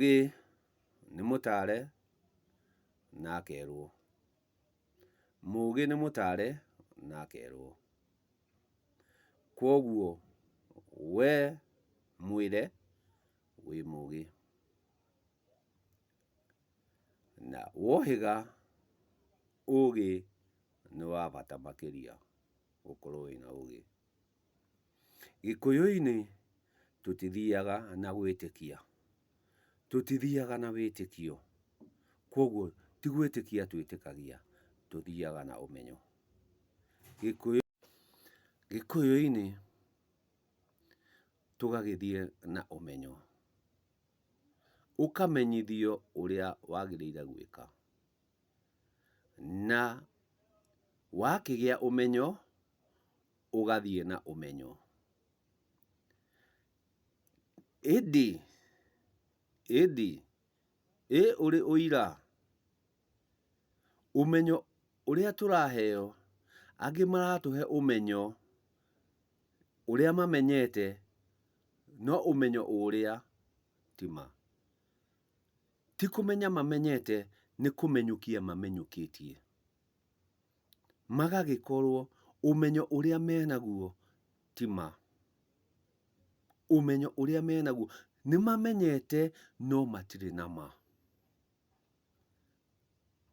Mũgĩ nĩ mũtare na akerwo. Mũgĩ nĩ mũtare na akerwo. Kwoguo we mwĩre wĩ mũgĩ. Na wohĩga ũgĩ nĩ wa bata makĩria gũkorwo wĩna ũgĩ. Gĩkũyũ-inĩ tũtithiaga na gwĩtĩkia. Tũtithiaga na wĩtĩkio. Kwoguo ti gwĩtĩkia twĩtĩkagia, tũthiaga na ũmenyo. Gĩkũyũ-inĩ tũgagĩthiĩ na ũmenyo. Ũkamenyithio ũrĩa wagĩrĩire gwĩka. Na wakĩgĩa ũmenyo, ũgathiĩ na ũmenyo. Ĩndĩ ũrĩ ũira, ũmenyo ũrĩa tũraheo, angĩ maratũhe ũmenyo ũrĩa mamenyete, no ũmenyo ũrĩa ti ma. Ti kũmenya mamenyete, nĩ kũmenyũkia mamenyũkĩtie. Magagĩkorwo ũmenyo ũrĩa menaguo ti ma. Ũmenyo ũrĩa menaguo nĩ mamenyete no matirĩ na ma.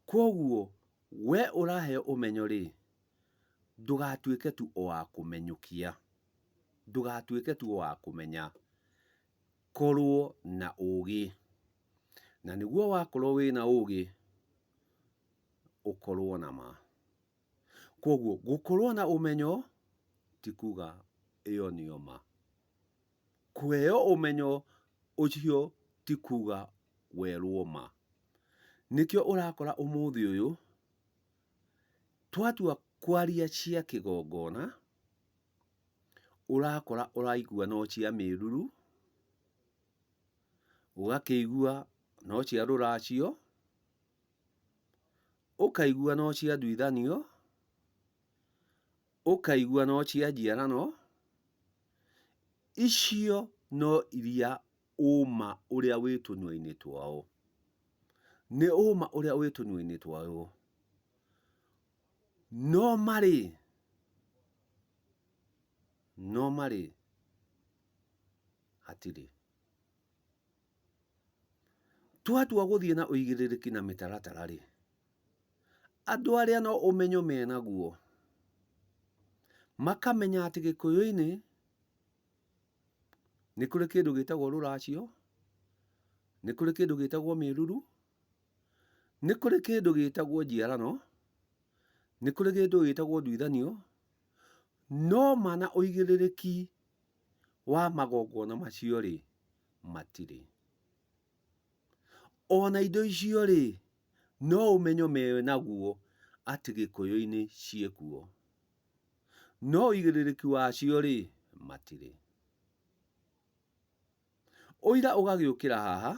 Kwoguo we ũraheo ũmenyo-rĩ, ndũgatuĩke tu o wa kũmenyũkia. Ndũgatuĩke tu o wa kũmenya. Korwo na ũgĩ. Na nĩguo wakorwo wĩna ũgĩ, ũkorwo na ma. Kwoguo gũkorwo na ũmenyo ti kuga ĩyo nĩyo ma. Kũheo ũmenyo ũcio ti kuga werwo ma. Nĩkĩo ũrakora ũmũthĩ ũyũ, twatua kwaria cia kĩgongona, ũrakora ũraigua no cia mĩruru, ũgakĩigua no cia rũracio, ũkaigua no cia nduithanio, ũkaigua no cia njiarano. Icio no iria ũma ũrĩa wĩ tũnua-inĩ twao. Nĩ ũma ũrĩa wĩ tũnua-inĩ twao. No marĩ hatirĩ. Twatua gũthiĩ na ũigĩrĩrĩki na mĩtaratara-rĩ, andũ arĩa no ũmenyo menaguo, makamenya atĩ Gĩkũyũ-inĩ nĩ kũrĩ kĩndũ gĩtagwo rũracio, nĩ kũrĩ kĩndũ gĩtagwo mĩruru, nĩ kũrĩ kĩndũ gĩtagwo njiarano, nĩ kũrĩ kĩndũ gĩtagwo nduithanio, no ma na ũigĩrĩrĩki wa magongona macio-rĩ, matirĩ. Ona indo icio-rĩ, no ũmenyo menaguo atĩ Gĩkũyũ-inĩ ciĩkuo, no ũigĩrĩrĩki wacio-rĩ, matirĩ. Ũira ũgagĩũkĩra haha,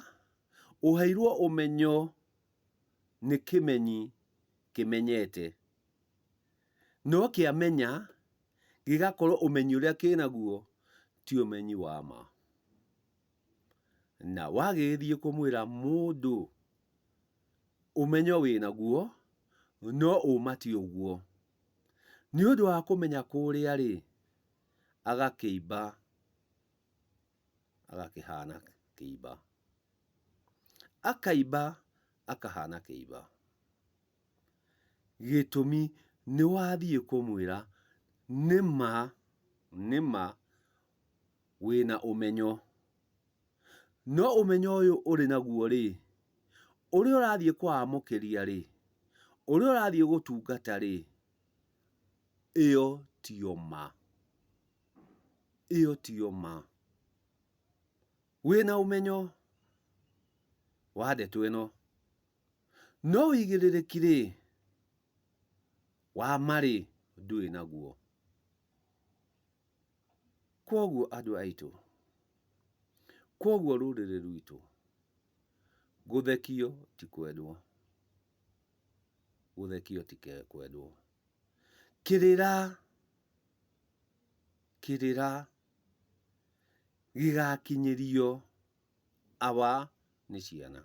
ũheirwo ũmenyo nĩ kĩmenyi kĩmenyete, no kĩamenya gĩgakorwo ũmenyi ũrĩa kĩnaguo ti ũmenyi wa ma. Na wagĩthiĩ kũmwĩra mũndũ ũmenyo wĩnaguo, no ũma ti ũguo, nĩ ũndũ wa kũmenya kũrĩa-rĩ, agakĩimba, agakĩhana kĩimba. Akaimba akahana kĩimba. Gĩtũmi nĩ wathiĩ kũmwĩra nĩ ma wĩna ũmenyo. No ũmenyo ũyũ ũrĩ naguo-rĩ, ũrĩa ũrathiĩ kwamũkĩria-rĩ, ũrĩa ũrathiĩ gũtungata-rĩ, ĩyo tiyo ma. Ĩyo tiyo ma. Wĩna ũmenyo wa ndeto ĩno, no ũigĩrĩrĩki-rĩ, wa ma-rĩ, ndũrĩ naguo. Kwoguo andũ aitũ, kwoguo rũrĩrĩ rwitũ, gũthekio ti kwendwo. Gũthekio ti kwendwo. Kĩrĩra gĩgakinyĩrio aba nĩ ciana.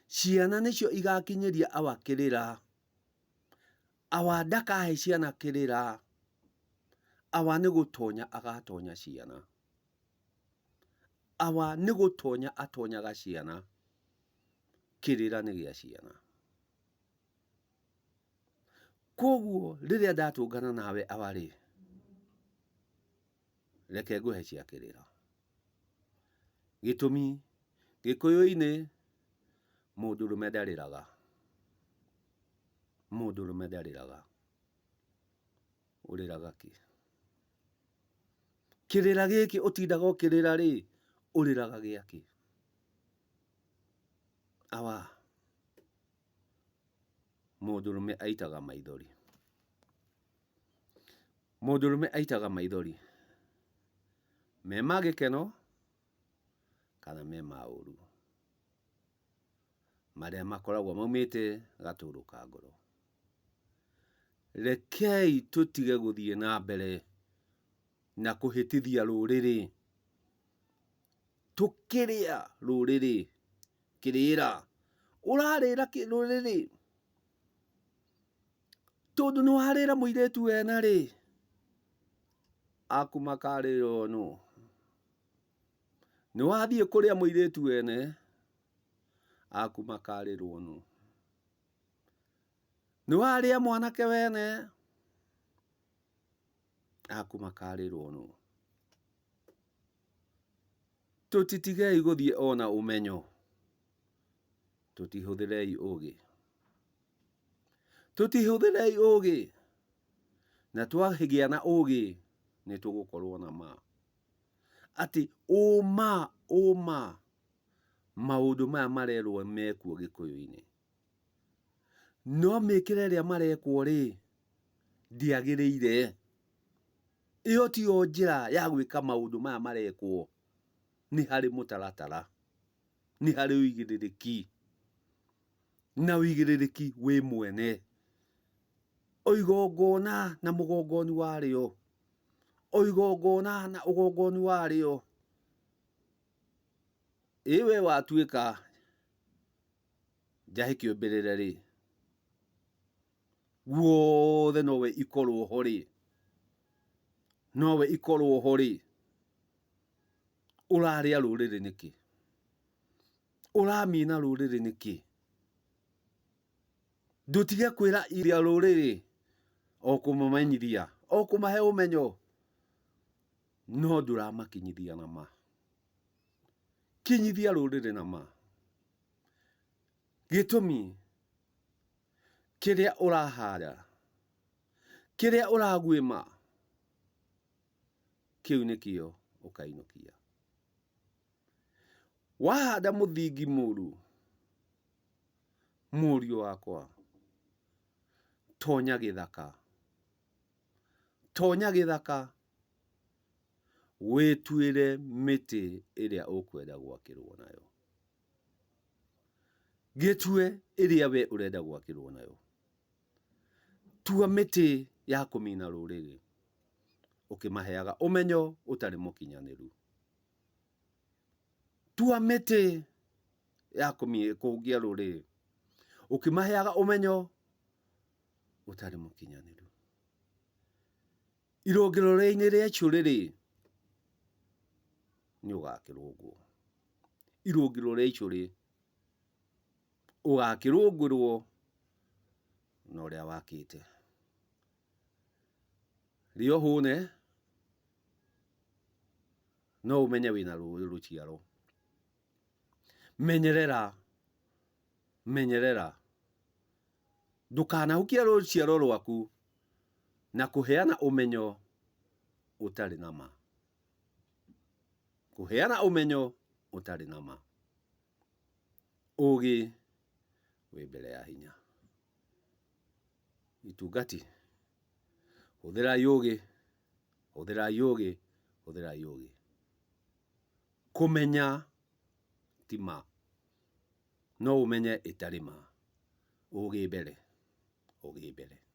Ciana nĩcio igakinyĩria awa kĩrĩra. Awa ndakahe ciana kĩrĩra. Awa nĩ gũtonya agatonya ciana. Awa nĩ gũtonya atonyaga ciana. Kĩrĩra nĩ gĩa ciana. Koguo rĩrĩa ndatũngana nawe awarĩ, reke ngũhe cia kĩrĩra. Gĩtũmi Gĩkũyũ-inĩ mũndũrũme ndarĩraga. Mũndũrũme ndarĩraga. Ũrĩraga kĩ? Kĩrĩra gĩkĩ ũtindaga ũkĩrĩra rĩ, ũrĩraga gĩakĩ? Awa mũndũrũme aitaga maithori. Mũndũrũme aitaga maithori. Me ma gĩkeno kana me ma ũru. Marĩa makoragwo maumĩte gatũrũ ka ngoro. Rekei tũtige gũthiĩ na mbere na kũhĩtithia rũrĩrĩ. Tũkĩrĩa rũrĩrĩ kĩrĩra. Ũrarĩra rũrĩrĩ. Tondũ nĩ warĩra mũirĩtu wena rĩ, aku makarĩrwo nũ? Nĩ wathiĩ kũrĩa mũirĩtu wene, aku makarĩrwo nũ? Nĩ warĩa mwanake wene, aku makarĩrwo nũ? Tũtitigei gũthiĩ ona ũmenyo. Tũtihũthĩrei ũgĩ. Tũtihũthĩrei ũgĩ. Na twagĩa na ũgĩ nĩ tũgũkorwo na ma. Atĩ ũma maũndũ maya marerwo mekuo Gĩkũyũ-inĩ. No mĩkĩre ĩrĩa marekwo rĩ, ndĩagĩrĩire. Ĩyo tiyo njĩra ya gwĩka maũndũ maya marekwo. Nĩ harĩ mũtaratara. Nĩ harĩ ũigĩrĩrĩki. Na ũigĩrĩrĩki wĩ mwene. O igongona na mũgongoni warĩo. O igongona na ũgongoni warĩo. Ĩwe watuĩka njahe kĩũmbĩrĩre rĩ, guothe nowe ikorwo ho rĩ. Nowe ikorwo ho rĩ. Ũrarĩa rũrĩrĩ nĩkĩ? Ũramina rũrĩrĩ nĩkĩ? Ndũtige kwĩra iria rũrĩrĩ o kũmamenyithia, o kũmahe ũmenyo, no ndũramakinyithia na ma. Kinyithia rũrĩrĩ na ma. Gĩtũmi kĩrĩa ũrahanda, kĩrĩa ũraguĩma, kĩu nĩkĩo ũkainũkia. Wahanda mũthingi mũru, mũriũ wakwa, tonya gĩthaka. Tonya gĩthaka. Wĩtuĩre mĩtĩ ĩrĩa ũkwenda gwakĩrwo nayo. Gĩtue ĩrĩa we ũrenda gwakĩrwo nayo. Tua mĩtĩ ya kũmina rũrĩrĩ, ũkĩmaheaga ũmenyo ũtarĩ mũkinyanĩru. Tua mĩtĩ ya kũngia rũrĩrĩ, ũkĩmaheaga ũmenyo ũtarĩ mũkinyanĩru. Irũngĩro-inĩ rĩa icũrĩrĩ, nĩ ũgakĩrũngwo. Irũngĩro rĩa icũrĩ, ũgakĩrũngĩrwo na ũrĩa wakĩte. Rĩo hũne, no ũmenye wĩna rũciaro. Menyerera. Menyerera. Ndũkanahukie rũciaro rwaku na kũheana ũmenyo ũtarĩ na ma. Kũheana ũmenyo ũtarĩ na ma. Ũgĩ wĩ mbere ya hinya. Itungati, hũthĩrai ũgĩ, hũthĩrai ũgĩ, hũthĩrai ũgĩ. Kũmenya ti ma. No ũmenye ĩtarĩ ma. Ũgĩ mbere. Ũgĩ mbere.